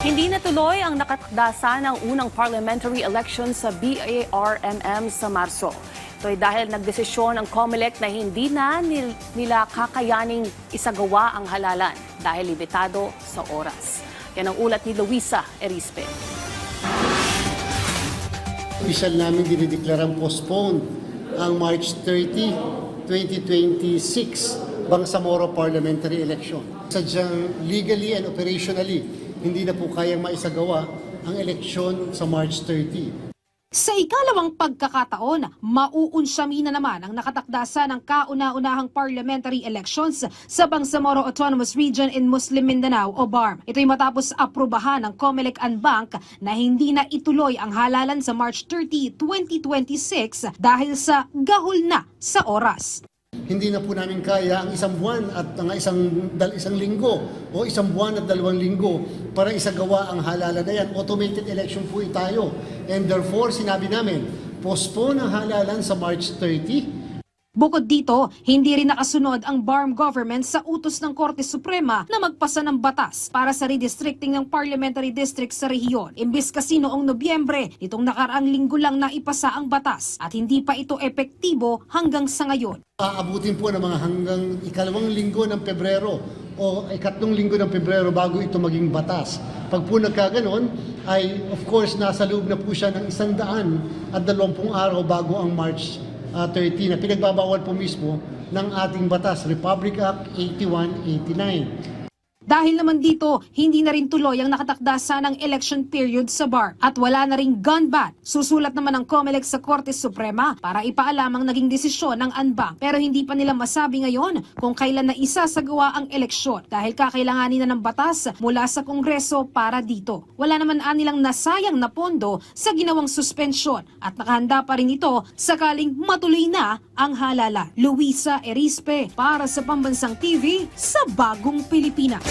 Hindi natuloy ang nakatakdasa ng unang parliamentary election sa BARMM sa Marso. Ito ay dahil nagdesisyon ang COMELEC na hindi na nila kakayaning isagawa ang halalan dahil limitado sa oras. Yan ang ulat ni Luisa Erispe. Official namin dinideklarang postpone ang March 30, 2026 Bangsamoro parliamentary election. Sadyang legally and operationally, hindi na po kayang maisagawa ang eleksyon sa March 30. Sa ikalawang pagkakataon, mauunsyami na naman ang nakatakdasa ng kauna-unahang parliamentary elections sa Bangsamoro Autonomous Region in Muslim Mindanao o BARM. Ito'y matapos aprubahan ng COMELEC and BANC na hindi na ituloy ang halalan sa March 30, 2026 dahil sa gahol na sa oras. Hindi na po namin kaya ang isang buwan at isang linggo o isang buwan at 2 linggo para isagawa ang halalan na yan. Automated election po tayo. And therefore, sinabi namin, postpone ang halalan sa March 30. Bukod dito, hindi rin nakasunod ang BARM government sa utos ng Korte Suprema na magpasa ng batas para sa redistricting ng parliamentary district sa rehiyon. Imbis kasi noong Nobyembre, nitong nakaraang linggo lang na ipasa ang batas at hindi pa ito epektibo hanggang sa ngayon. Aabutin po ng mga hanggang ikalawang linggo ng Pebrero o ikatlong linggo ng Pebrero bago ito maging batas. Pag po nagkaganon, ay of course nasa loob na po siya ng 120 araw bago ang March 30 na pinagbabawal po mismo ng ating batas, Republic Act 8189. Dahil naman dito, hindi na rin tuloy ang nakatakdasa ng election period sa BARM at wala na ring gun ban. Susulat naman ang COMELEC sa Korte Suprema para ipaalam ang naging desisyon ng ANBANG. Pero hindi pa nila masabi ngayon kung kailan na isasagawa ang eleksyon dahil kakailanganin na ng batas mula sa Kongreso para dito. Wala naman nilang nasayang na pondo sa ginawang suspensyon at nakahanda pa rin ito sakaling matuloy na ang halala. Luisa Erispe para sa Pambansang TV sa Bagong Pilipinas.